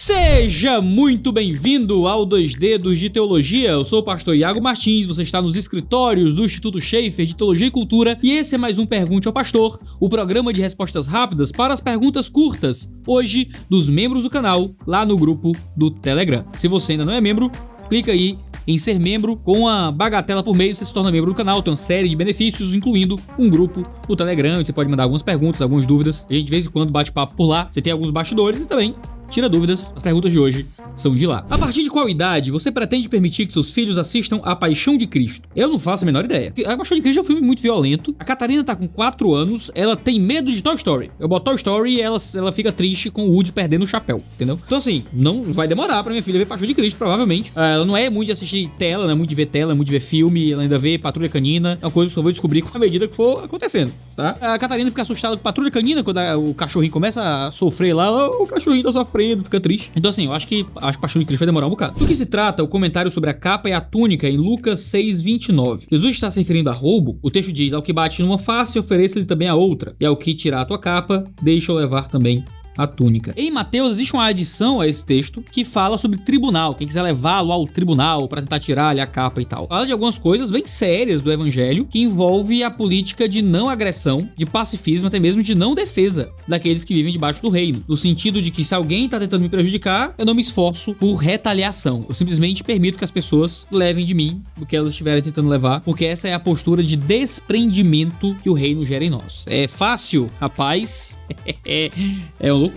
Seja muito bem-vindo ao 2 Dedos de Teologia. Eu sou o pastor Iago Martins, você está nos escritórios do Instituto Schaefer de Teologia e Cultura e esse é mais um Pergunte ao Pastor, o programa de respostas rápidas para as perguntas curtas, hoje dos membros do canal, lá no grupo do Telegram. Se você ainda não é membro, clica aí em ser membro, com a bagatela por mês você se torna membro do canal, tem uma série de benefícios, incluindo um grupo no Telegram, onde você pode mandar algumas perguntas, algumas dúvidas, a gente de vez em quando bate papo por lá, você tem alguns bastidores e também tira dúvidas, as perguntas de hoje são de lá. A partir de qual idade você pretende permitir que seus filhos assistam A Paixão de Cristo? Eu não faço a menor ideia. A Paixão de Cristo é um filme muito violento. A Catarina tá com 4 anos, ela tem medo de Toy Story. Eu boto Toy Story e ela fica triste com o Woody perdendo o chapéu, entendeu? Então assim, não vai demorar pra minha filha ver Paixão de Cristo, provavelmente. Ela não é muito de assistir tela, não é muito de ver tela, é muito de ver filme, ela ainda vê Patrulha Canina. É uma coisa que eu só vou descobrir com a medida que for acontecendo, tá? A Catarina fica assustada com Patrulha Canina, quando o cachorrinho começa a sofrer lá, o cachorrinho tá sofrendo, fica triste. Então assim, eu acho que a Paixão de Cristo vai demorar um bocado. Do que se trata o comentário sobre a capa e a túnica em Lucas 6:29? Jesus está se referindo a roubo? O texto diz: ao que bate numa face, ofereça-lhe também a outra, e ao que tirar a tua capa, deixa-o levar também a túnica. Em Mateus existe uma adição a esse texto que fala sobre tribunal, quem quiser levá-lo ao tribunal para tentar tirar-lhe a capa e tal. Fala de algumas coisas bem sérias do evangelho que envolve a política de não agressão, de pacifismo, até mesmo de não defesa daqueles que vivem debaixo do reino. No sentido de que se alguém tá tentando me prejudicar, eu não me esforço por retaliação. Eu simplesmente permito que as pessoas levem de mim o que elas estiverem tentando levar, porque essa é a postura de desprendimento que o reino gera em nós. É fácil, rapaz. É uma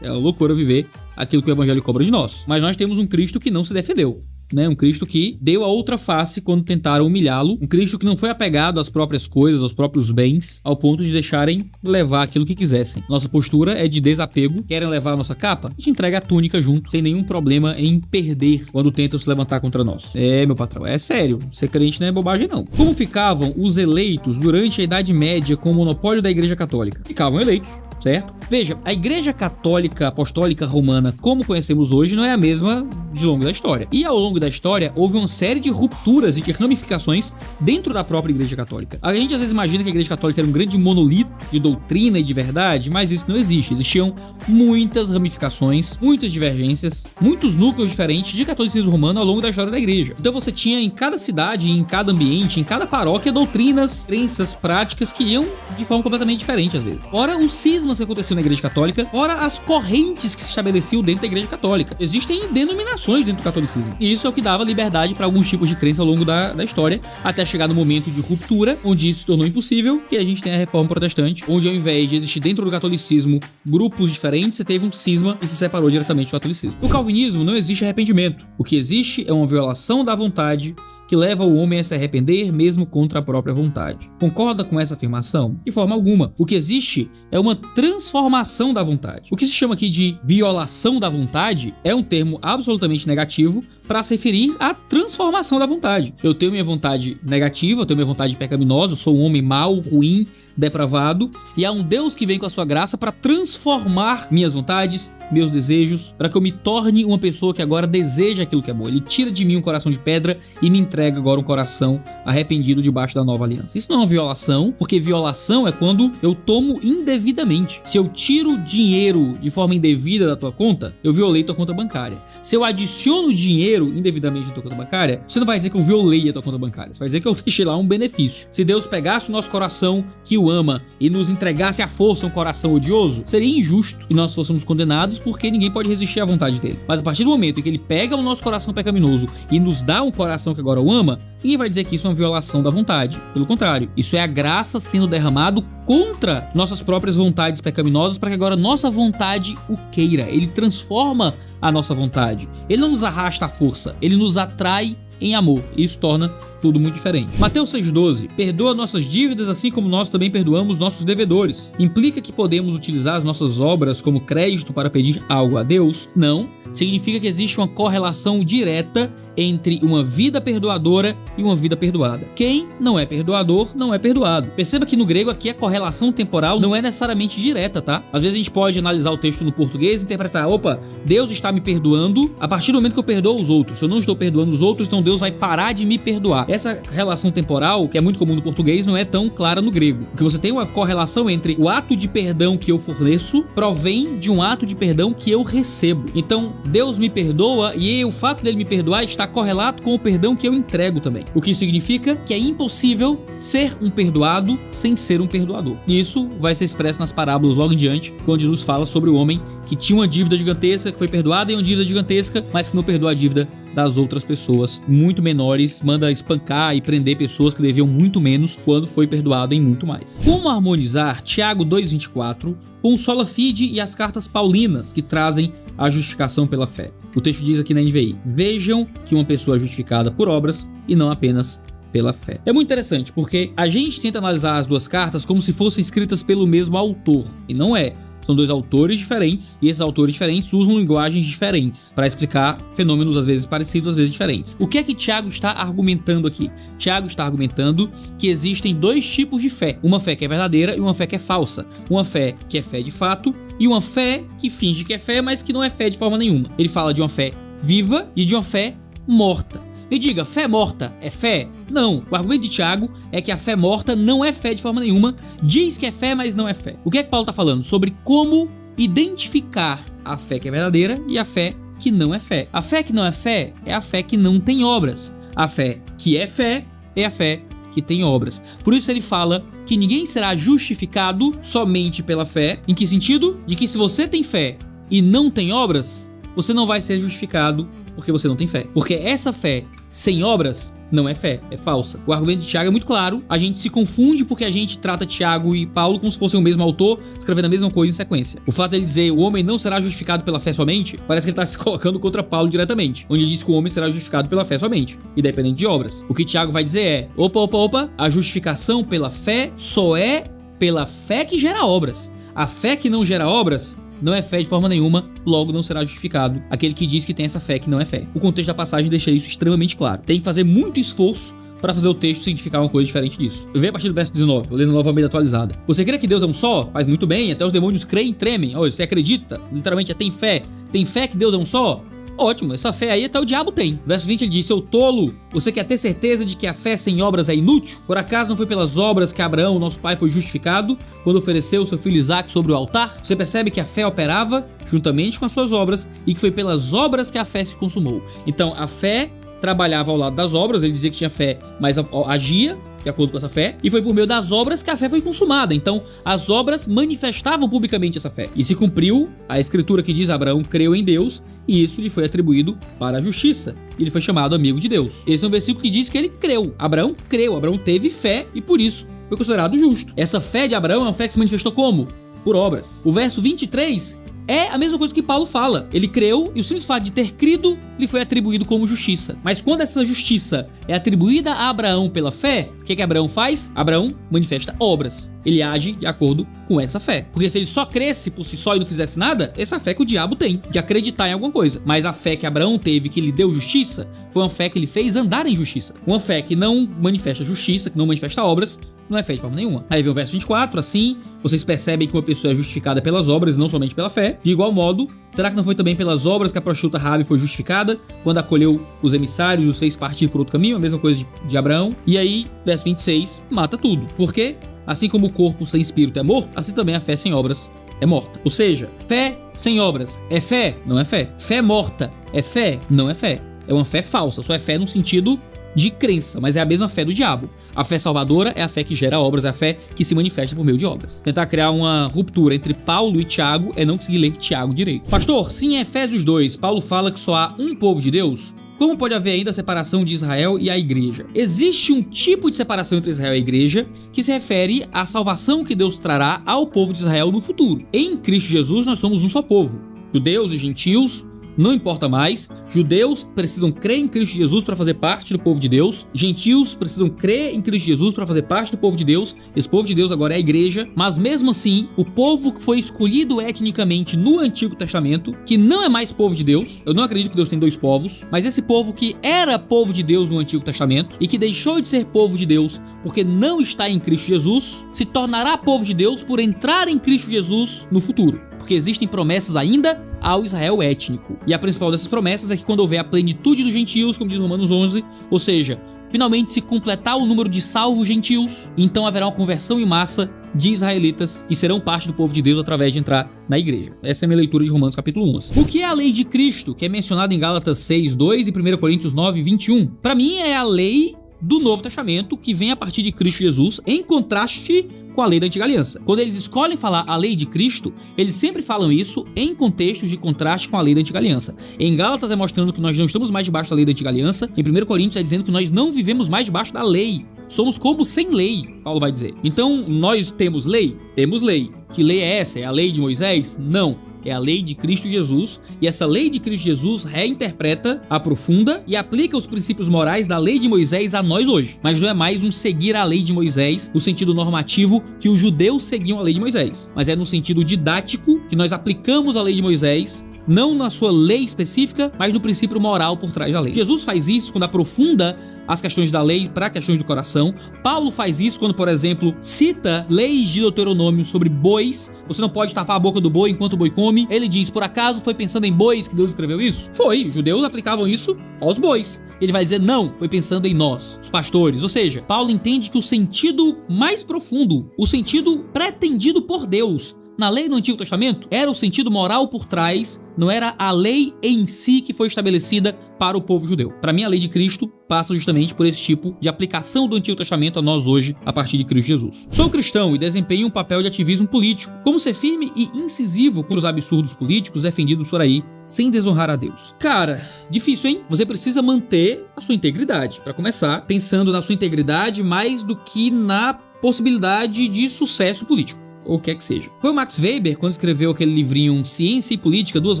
loucura viver aquilo que o evangelho cobra de nós. Mas nós temos um Cristo que não se defendeu, né? Um Cristo que deu a outra face quando tentaram humilhá-lo. Um Cristo que não foi apegado às próprias coisas, aos próprios bens, ao ponto de deixarem levar aquilo que quisessem. Nossa postura é de desapego. Querem levar a nossa capa? A gente entrega a túnica junto, sem nenhum problema em perder quando tentam se levantar contra nós. É, meu patrão, é sério. Ser crente não é bobagem, não. Como ficavam os eleitos durante a Idade Média com o monopólio da Igreja Católica? Ficavam eleitos, certo? Veja, a Igreja Católica Apostólica Romana, como conhecemos hoje, não é a mesma de longo da história. E ao longo da história, houve uma série de rupturas e de ramificações dentro da própria Igreja Católica. A gente às vezes imagina que a Igreja Católica era um grande monolito de doutrina e de verdade, mas isso não existe. Existiam muitas ramificações, muitas divergências, muitos núcleos diferentes de catolicismo romano ao longo da história da Igreja. Então você tinha em cada cidade, em cada ambiente, em cada paróquia, doutrinas, crenças, práticas que iam de forma completamente diferente às vezes. Ora, os cismas que aconteciam na Igreja Católica, ora as correntes que se estabeleciam dentro da Igreja Católica. Existem denominações dentro do catolicismo. E isso é o que dava liberdade para alguns tipos de crença ao longo da história, até chegar no momento de ruptura, onde isso se tornou impossível, e a gente tem a Reforma Protestante, onde ao invés de existir dentro do catolicismo grupos diferentes, você teve um cisma e se separou diretamente do catolicismo. No calvinismo não existe arrependimento. O que existe é uma violação da vontade que leva o homem a se arrepender mesmo contra a própria vontade. Concorda com essa afirmação? De forma alguma. O que existe é uma transformação da vontade. O que se chama aqui de violação da vontade é um termo absolutamente negativo para se referir à transformação da vontade. Eu tenho minha vontade negativa, eu tenho minha vontade pecaminosa, eu sou um homem mau, ruim, depravado, e há um Deus que vem com a sua graça para transformar minhas vontades, meus desejos, para que eu me torne uma pessoa que agora deseja aquilo que é bom. Ele tira de mim um coração de pedra e me entrega agora um coração arrependido debaixo da nova aliança. Isso não é uma violação, porque violação é quando eu tomo indevidamente. Se eu tiro dinheiro de forma indevida da tua conta, eu violei tua conta bancária. Se eu adiciono dinheiro indevidamente na tua conta bancária, você não vai dizer que eu violei a tua conta bancária, você vai dizer que eu deixei lá um benefício. Se Deus pegasse o nosso coração que o ama e nos entregasse à força um coração odioso, seria injusto e nós fôssemos condenados porque ninguém pode resistir à vontade dele. Mas a partir do momento em que ele pega o nosso coração pecaminoso e nos dá um coração que agora o ama, ninguém vai dizer que isso é uma violação da vontade. Pelo contrário, isso é a graça sendo derramado contra nossas próprias vontades pecaminosas para que agora nossa vontade o queira. Ele transforma a nossa vontade. Ele não nos arrasta à força, ele nos atrai em amor. E isso torna tudo muito diferente. Mateus 6,12. Perdoa nossas dívidas assim como nós também perdoamos nossos devedores. Implica que podemos utilizar as nossas obras como crédito para pedir algo a Deus? Não. Significa que existe uma correlação direta entre uma vida perdoadora e uma vida perdoada. Quem não é perdoador, não é perdoado. Perceba que no grego aqui a correlação temporal não é necessariamente direta, tá? Às vezes a gente pode analisar o texto no português e interpretar, opa, Deus está me perdoando a partir do momento que eu perdoo os outros. Se eu não estou perdoando os outros, então Deus vai parar de me perdoar. Essa relação temporal, que é muito comum no português, não é tão clara no grego. Porque você tem uma correlação entre o ato de perdão que eu forneço provém de um ato de perdão que eu recebo. Então, Deus me perdoa e o fato dele me perdoar está correlato com o perdão que eu entrego também. O que significa que é impossível ser um perdoado sem ser um perdoador. Isso vai ser expresso nas parábolas logo em diante, quando Jesus fala sobre o homem que tinha uma dívida gigantesca, que foi perdoada, e uma dívida gigantesca, mas que não perdoou a dívida das outras pessoas muito menores, manda espancar e prender pessoas que deviam muito menos quando foi perdoado em muito mais. Como harmonizar Tiago 2,24 com o sola fide e as cartas paulinas que trazem a justificação pela fé? O texto diz aqui na NVI: vejam que uma pessoa é justificada por obras e não apenas pela fé. É muito interessante porque a gente tenta analisar as duas cartas como se fossem escritas pelo mesmo autor, e não é. São dois autores diferentes, e esses autores diferentes usam linguagens diferentes para explicar fenômenos às vezes parecidos, às vezes diferentes. O que é que Tiago está argumentando aqui? Tiago está argumentando que existem dois tipos de fé. Uma fé que é verdadeira e uma fé que é falsa. Uma fé que é fé de fato e uma fé que finge que é fé, mas que não é fé de forma nenhuma. Ele fala de uma fé viva e de uma fé morta. Me diga, fé morta é fé? Não, o argumento de Tiago é que a fé morta não é fé de forma nenhuma, diz que é fé, mas não é fé. O que é que Paulo está falando? Sobre como identificar a fé que é verdadeira e a fé que não é fé. A fé que não é fé é a fé que não tem obras. A fé que é a fé que tem obras. Por isso ele fala que ninguém será justificado somente pela fé. Em que sentido? De que se você tem fé e não tem obras, você não vai ser justificado porque você não tem fé. Porque essa fé sem obras não é fé, é falsa. O argumento de Tiago é muito claro, a gente se confunde porque a gente trata Tiago e Paulo como se fossem o mesmo autor, escrevendo a mesma coisa em sequência. O fato dele dizer o homem não será justificado pela fé somente, parece que ele está se colocando contra Paulo diretamente, onde ele diz que o homem será justificado pela fé somente, independente de obras. O que Tiago vai dizer é, opa, a justificação pela fé só é pela fé que gera obras. A fé que não gera obras não é fé de forma nenhuma, logo não será justificado aquele que diz que tem essa fé que não é fé. O contexto da passagem deixa isso extremamente claro. Tem que fazer muito esforço para fazer o texto significar uma coisa diferente disso. Eu venho a partir do verso 19, eu lendo a Nova Almeida atualizada. Você crê que Deus é um só? Faz muito bem, até os demônios creem e tremem. Olha, você acredita? Literalmente, tem fé. Tem fé que Deus é um só? Ótimo, essa fé aí até o diabo tem. Verso 20 ele diz, seu tolo, você quer ter certeza de que a fé sem obras é inútil? Por acaso não foi pelas obras que Abraão, nosso pai, foi justificado quando ofereceu seu filho Isaque sobre o altar? Você percebe que a fé operava juntamente com as suas obras e que foi pelas obras que a fé se consumou. Então a fé trabalhava ao lado das obras, ele dizia que tinha fé, mas agia de acordo com essa fé, e foi por meio das obras que a fé foi consumada. Então, as obras manifestavam publicamente essa fé. E se cumpriu a escritura que diz Abraão creu em Deus, e isso lhe foi atribuído para a justiça. Ele foi chamado amigo de Deus. Esse é um versículo que diz que ele creu. Abraão creu, Abraão teve fé e por isso foi considerado justo. Essa fé de Abraão é uma fé que se manifestou como? Por obras. O verso 23 é a mesma coisa que Paulo fala. Ele creu e o simples fato de ter crido lhe foi atribuído como justiça. Mas quando essa justiça é atribuída a Abraão pela fé, o que Abraão faz? Abraão manifesta obras. Ele age de acordo com essa fé. Porque se ele só cresce por si só e não fizesse nada, essa fé que o diabo tem, de acreditar em alguma coisa. Mas a fé que Abraão teve, que lhe deu justiça, foi uma fé que ele fez andar em justiça. Uma fé que não manifesta justiça, que não manifesta obras, não é fé de forma nenhuma. Aí vem o verso 24, assim, vocês percebem que uma pessoa é justificada pelas obras e não somente pela fé. De igual modo, será que não foi também pelas obras que a prostituta Raabe foi justificada, quando acolheu os emissários e os fez partir por outro caminho? A mesma coisa de Abraão. E aí, verso 26, mata tudo. Por quê? Assim como o corpo sem espírito é morto, assim também a fé sem obras é morta. Ou seja, fé sem obras é fé? Não é fé. Fé morta é fé? Não é fé. É uma fé falsa, só é fé no sentido de crença, mas é a mesma fé do diabo. A fé salvadora é a fé que gera obras, é a fé que se manifesta por meio de obras. Tentar criar uma ruptura entre Paulo e Tiago é não conseguir ler Tiago direito. Pastor, se em Efésios 2 Paulo fala que só há um povo de Deus, como pode haver ainda a separação de Israel e a igreja? Existe um tipo de separação entre Israel e a igreja que se refere à salvação que Deus trará ao povo de Israel no futuro. Em Cristo Jesus nós somos um só povo, judeus e gentios, não importa mais. Judeus precisam crer em Cristo Jesus para fazer parte do povo de Deus. Gentios precisam crer em Cristo Jesus para fazer parte do povo de Deus. Esse povo de Deus agora é a igreja. Mas mesmo assim, o povo que foi escolhido etnicamente no Antigo Testamento, que não é mais povo de Deus, eu não acredito que Deus tem dois povos, mas esse povo que era povo de Deus no Antigo Testamento e que deixou de ser povo de Deus porque não está em Cristo Jesus, se tornará povo de Deus por entrar em Cristo Jesus no futuro. Porque existem promessas ainda ao Israel étnico. E a principal dessas promessas é que quando houver a plenitude dos gentios, como diz Romanos 11, ou seja, finalmente se completar o número de salvos gentios, então haverá uma conversão em massa de israelitas e serão parte do povo de Deus através de entrar na igreja. Essa é a minha leitura de Romanos capítulo 11. O que é a lei de Cristo, que é mencionada em Gálatas 6:2 e 1 Coríntios 9:21? Para mim é a lei do Novo Testamento que vem a partir de Cristo Jesus, em contraste com a lei da Antiga Aliança. Quando eles escolhem falar a lei de Cristo, eles sempre falam isso em contextos de contraste com a lei da Antiga Aliança. Em Gálatas é mostrando que nós não estamos mais debaixo da lei da Antiga Aliança. Em 1 Coríntios é dizendo que nós não vivemos mais debaixo da lei. Somos como sem lei, Paulo vai dizer. Então, nós temos lei? Temos lei. Que lei é essa? É a lei de Moisés? Não. É a lei de Cristo Jesus, e essa lei de Cristo Jesus reinterpreta, aprofunda e aplica os princípios morais da lei de Moisés a nós hoje. Mas não é mais um seguir a lei de Moisés no sentido normativo que os judeus seguiam a lei de Moisés, mas é no sentido didático que nós aplicamos a lei de Moisés, não na sua lei específica, mas no princípio moral por trás da lei. Jesus faz isso quando aprofunda as questões da lei para questões do coração. Paulo faz isso quando, por exemplo, cita leis de Deuteronômio sobre bois. Você não pode tapar a boca do boi enquanto o boi come. Ele diz, por acaso foi pensando em bois que Deus escreveu isso? Foi, os judeus aplicavam isso aos bois. Ele vai dizer, não, foi pensando em nós, os pastores. Ou seja, Paulo entende que o sentido mais profundo, o sentido pretendido por Deus na lei do Antigo Testamento, era o sentido moral por trás, não era a lei em si que foi estabelecida para o povo judeu. Para mim, a lei de Cristo passa justamente por esse tipo de aplicação do Antigo Testamento a nós hoje, a partir de Cristo Jesus. Sou cristão e desempenho um papel de ativismo político. Como ser firme e incisivo contra os absurdos políticos defendidos por aí, sem desonrar a Deus? Cara, difícil, hein? Você precisa manter a sua integridade. Para começar, pensando na sua integridade mais do que na possibilidade de sucesso político, ou o que é que seja. Foi o Max Weber, quando escreveu aquele livrinho Ciência e Política, Duas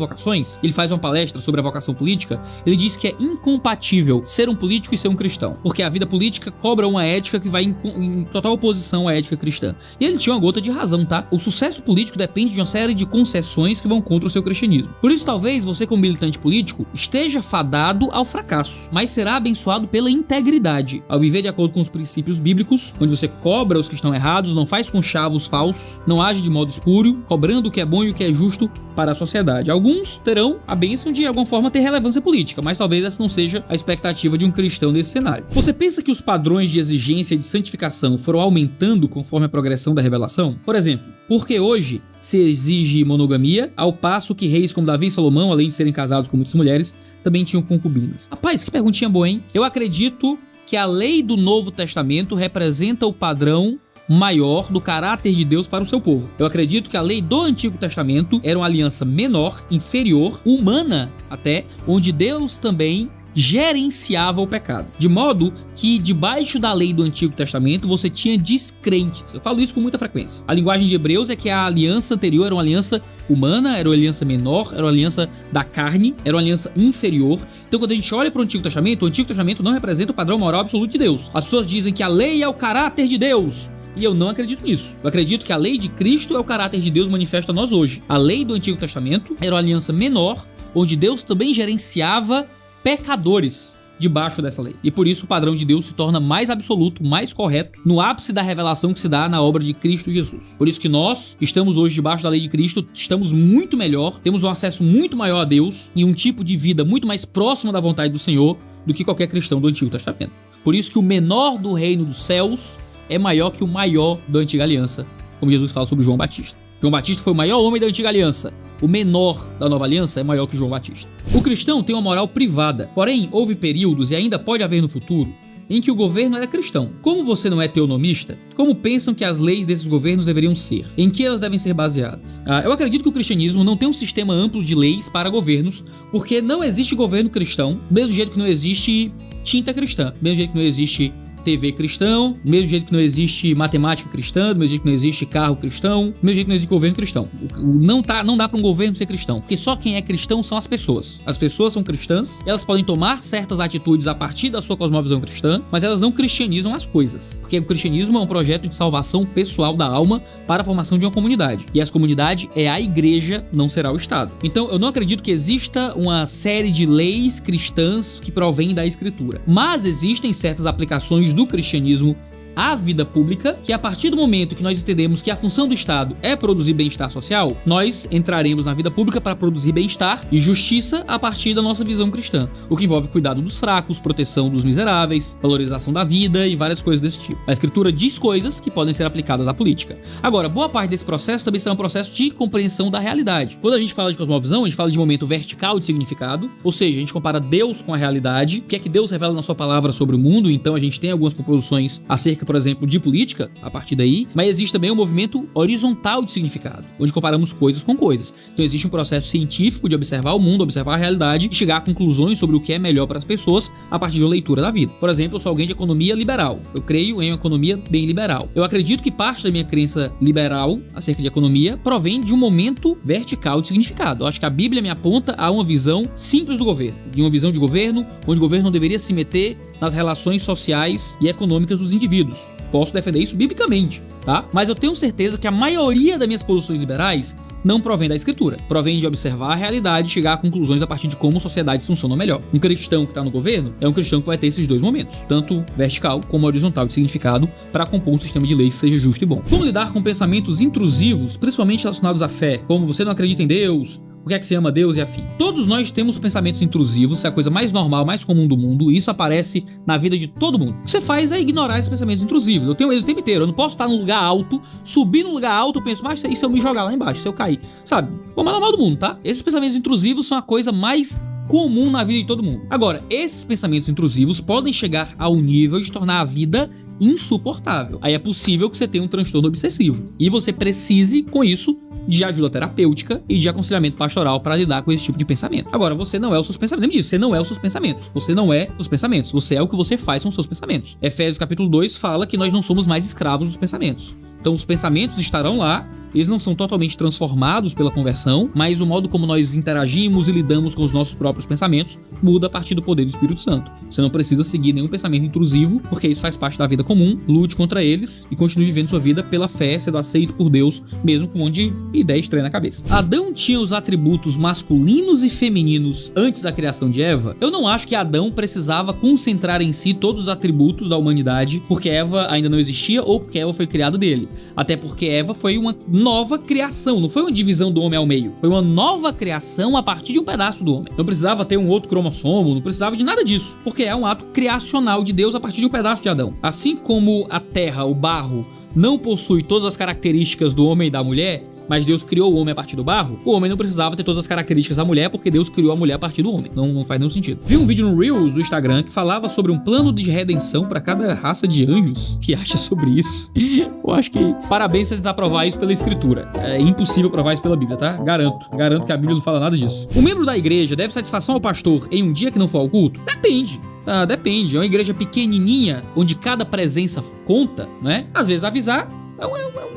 Vocações, ele faz uma palestra sobre a vocação política, ele diz que é incompatível ser um político e ser um cristão, porque a vida política cobra uma ética que vai em total oposição à ética cristã. E ele tinha uma gota de razão, tá? O sucesso político depende de uma série de concessões que vão contra o seu cristianismo. Por isso, talvez você, como militante político, esteja fadado ao fracasso, mas será abençoado pela integridade, ao viver de acordo com os princípios bíblicos, onde você cobra os que estão errados, não faz conchavos falsos, não age de modo espúrio, cobrando o que é bom e o que é justo para a sociedade. Alguns terão a bênção de, alguma forma, ter relevância política, mas talvez essa não seja a expectativa de um cristão nesse cenário. Você pensa que os padrões de exigência e de santificação foram aumentando conforme a progressão da revelação? Por exemplo, porque hoje se exige monogamia, ao passo que reis como Davi e Salomão, além de serem casados com muitas mulheres, também tinham concubinas? Rapaz, que perguntinha boa, hein? Eu acredito que a lei do Novo Testamento representa o padrão maior do caráter de Deus para o seu povo. Eu acredito que a lei do Antigo Testamento era uma aliança menor, inferior, humana até, onde Deus também gerenciava o pecado. De modo que debaixo da lei do Antigo Testamento você tinha descrentes. Eu falo isso com muita frequência. A linguagem de Hebreus é que a aliança anterior era uma aliança humana, era uma aliança menor, era uma aliança da carne, era uma aliança inferior. Então quando a gente olha para o Antigo Testamento não representa o padrão moral absoluto de Deus. As pessoas dizem que a lei é o caráter de Deus. E eu não acredito nisso. Eu acredito que a lei de Cristo é o caráter de Deus manifesto a nós hoje. A lei do Antigo Testamento era uma aliança menor, onde Deus também gerenciava pecadores debaixo dessa lei. E por isso o padrão de Deus se torna mais absoluto, mais correto, no ápice da revelação que se dá na obra de Cristo Jesus. Por isso que nós, que estamos hoje debaixo da lei de Cristo, estamos muito melhor, temos um acesso muito maior a Deus e um tipo de vida muito mais próximo da vontade do Senhor do que qualquer cristão do Antigo Testamento. Por isso que o menor do reino dos céus é maior que o maior da Antiga Aliança, como Jesus fala sobre João Batista. João Batista foi o maior homem da Antiga Aliança. O menor da Nova Aliança é maior que João Batista. O cristão tem uma moral privada, porém houve períodos, e ainda pode haver no futuro, em que o governo era cristão. Como você não é teonomista, como pensam que as leis desses governos deveriam ser? Em que elas devem ser baseadas? Eu acredito que o cristianismo não tem um sistema amplo de leis para governos, porque não existe governo cristão, do mesmo jeito que não existe tinta cristã, do mesmo jeito que não existe TV cristão, do mesmo jeito que não existe matemática cristã, do mesmo jeito que não existe carro cristão, do mesmo jeito que não existe governo cristão. Não dá para um governo ser cristão, porque só quem é cristão são as pessoas. As pessoas são cristãs, elas podem tomar certas atitudes a partir da sua cosmovisão cristã, mas elas não cristianizam as coisas, porque o cristianismo é um projeto de salvação pessoal da alma para a formação de uma comunidade, e essa comunidade é a igreja, não será o Estado. Então eu não acredito que exista uma série de leis cristãs que provém da Escritura, mas existem certas aplicações do cristianismo à vida pública, que a partir do momento que nós entendemos que a função do Estado é produzir bem-estar social, nós entraremos na vida pública para produzir bem-estar e justiça a partir da nossa visão cristã, o que envolve cuidado dos fracos, proteção dos miseráveis, valorização da vida e várias coisas desse tipo. A Escritura diz coisas que podem ser aplicadas à política. Agora, boa parte desse processo também será um processo de compreensão da realidade. Quando a gente fala de cosmovisão, a gente fala de momento vertical de significado, ou seja, a gente compara Deus com a realidade, o que é que Deus revela na sua palavra sobre o mundo, então a gente tem algumas proposições acerca, por exemplo, de política, a partir daí, mas existe também um movimento horizontal de significado, onde comparamos coisas com coisas. Então existe um processo científico de observar o mundo, observar a realidade e chegar a conclusões sobre o que é melhor para as pessoas a partir de uma leitura da vida. Por exemplo, eu sou alguém de economia liberal. Eu creio em uma economia bem liberal. Eu acredito que parte da minha crença liberal acerca de economia provém de um momento vertical de significado. Eu acho que a Bíblia me aponta a uma visão simples do governo, de uma visão de governo onde o governo não deveria se meter nas relações sociais e econômicas dos indivíduos. Posso defender isso biblicamente, tá? Mas eu tenho certeza que a maioria das minhas posições liberais não provém da Escritura. Provém de observar a realidade e chegar a conclusões a partir de como sociedades funcionam melhor. Um cristão que está no governo é um cristão que vai ter esses dois momentos, tanto vertical como horizontal de significado, para compor um sistema de leis que seja justo e bom. Como lidar com pensamentos intrusivos, principalmente relacionados à fé, como você não acredita em Deus, o que é que você ama Deus e afim? Todos nós temos pensamentos intrusivos, isso é a coisa mais normal, mais comum do mundo, e isso aparece na vida de todo mundo. O que você faz é ignorar esses pensamentos intrusivos. Eu tenho eles o tempo inteiro, eu não posso estar num lugar alto, subir num lugar alto, eu penso, mas e se eu me jogar lá embaixo, se eu cair? Sabe? Bom, é normal do mundo, tá? Esses pensamentos intrusivos são a coisa mais comum na vida de todo mundo. Agora, esses pensamentos intrusivos podem chegar ao nível de tornar a vida insuportável. Aí é possível que você tenha um transtorno obsessivo e você precise, com isso, de ajuda terapêutica e de aconselhamento pastoral para lidar com esse tipo de pensamento. Agora, você não é os seus pensamentos. Lembra disso, você não é os seus pensamentos. Você não é os pensamentos. Você é o que você faz com os seus pensamentos. Efésios capítulo 2 fala que nós não somos mais escravos dos pensamentos. Então, os pensamentos estarão lá, eles não são totalmente transformados pela conversão, mas o modo como nós interagimos e lidamos com os nossos próprios pensamentos muda a partir do poder do Espírito Santo. Você não precisa seguir nenhum pensamento intrusivo, porque isso faz parte da vida comum. Lute contra eles e continue vivendo sua vida pela fé, sendo aceito por Deus, mesmo com um monte de ideia estranha na cabeça. Adão tinha os atributos masculinos e femininos antes da criação de Eva? Eu não acho que Adão precisava concentrar em si todos os atributos da humanidade, porque Eva ainda não existia ou porque Eva foi criada dele. Até porque Eva foi uma nova criação, não foi uma divisão do homem ao meio, foi uma nova criação a partir de um pedaço do homem. Não precisava ter um outro cromossomo, não precisava de nada disso, porque é um ato criacional de Deus a partir de um pedaço de Adão. Assim como a terra, o barro, não possui todas as características do homem e da mulher, mas Deus criou o homem a partir do barro, o homem não precisava ter todas as características da mulher, porque Deus criou a mulher a partir do homem. Não faz nenhum sentido. Vi um vídeo no Reels do Instagram que falava sobre um plano de redenção para cada raça de anjos. O que acha sobre isso? Eu acho que parabéns você tentar provar isso pela Escritura. É impossível provar isso pela Bíblia, tá? Garanto que a Bíblia não fala nada disso. O membro da igreja deve satisfação ao pastor em um dia que não for ao culto? Depende. Depende. É uma igreja pequenininha, onde cada presença conta, né? Às vezes avisar é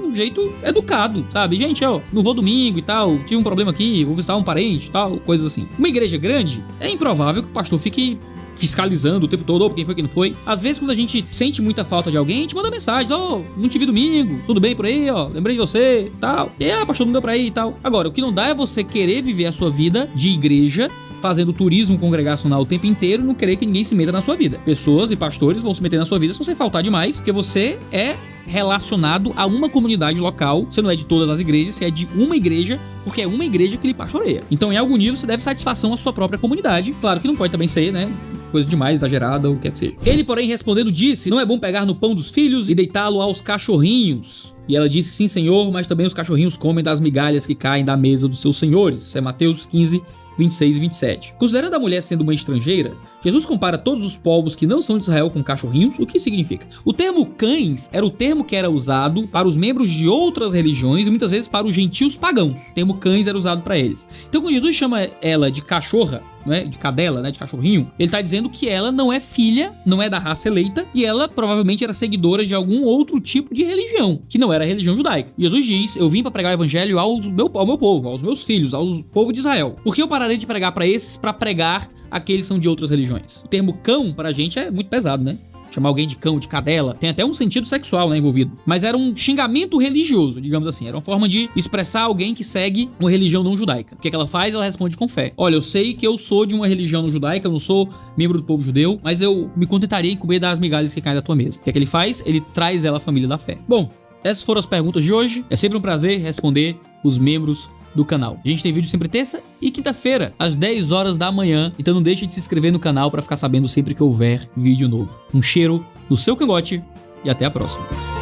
um jeito educado, sabe? Gente, não vou domingo e tal, tive um problema aqui, vou visitar um parente e tal, coisas assim. Uma igreja grande, é improvável que o pastor fique fiscalizando o tempo todo, quem foi, quem não foi. Às vezes, quando a gente sente muita falta de alguém, a gente manda mensagem, não te vi domingo, tudo bem por aí, lembrei de você e tal. E pastor, não deu pra ir e tal. Agora, o que não dá é você querer viver a sua vida de igreja, fazendo turismo congregacional o tempo inteiro e não querer que ninguém se meta na sua vida. Pessoas e pastores vão se meter na sua vida se você faltar demais, porque você é relacionado a uma comunidade local. Você não é de todas as igrejas, você é de uma igreja, porque é uma igreja que lhe pastoreia. Então, em algum nível, você deve satisfação à sua própria comunidade. Claro que não pode também ser, né, coisa demais, exagerada, ou o que é que seja. Ele, porém, respondendo, disse: não é bom pegar no pão dos filhos e deitá-lo aos cachorrinhos. E ela disse: sim, senhor, mas também os cachorrinhos comem das migalhas que caem da mesa dos seus senhores. Isso é Mateus 15, 26 e 27. Considerando a mulher sendo uma estrangeira, Jesus compara todos os povos que não são de Israel com cachorrinhos. O que significa? O termo cães era o termo que era usado para os membros de outras religiões e muitas vezes para os gentios pagãos. O termo cães era usado para eles. Então, quando Jesus chama ela de cachorra, né, de cadela, né, de cachorrinho, ele está dizendo que ela não é filha, não é da raça eleita, e ela provavelmente era seguidora de algum outro tipo de religião, que não era a religião judaica. Jesus diz: eu vim para pregar o evangelho ao meu povo, aos meus filhos, ao povo de Israel. Por que eu pararei de pregar para esses para pregar aqueles que são de outras religiões? O termo cão pra gente é muito pesado, né? chamar alguém de cão, de cadela, tem até um sentido sexual, né, envolvido. Mas era um xingamento religioso, digamos assim. Era uma forma de expressar alguém que segue uma religião não judaica. O que ela faz? Ela responde com fé. Olha, eu sei que eu sou de uma religião não judaica, eu não sou membro do povo judeu, mas eu me contentaria em comer das migalhas que caem da tua mesa. O que é que ele faz? Ele traz ela à família da fé. Bom, essas foram as perguntas de hoje. É sempre um prazer responder os membros do canal. A gente tem vídeo sempre terça e quinta-feira, às 10 horas da manhã. Então não deixe de se inscrever no canal para ficar sabendo sempre que houver vídeo novo. Um cheiro no seu cangote e até a próxima.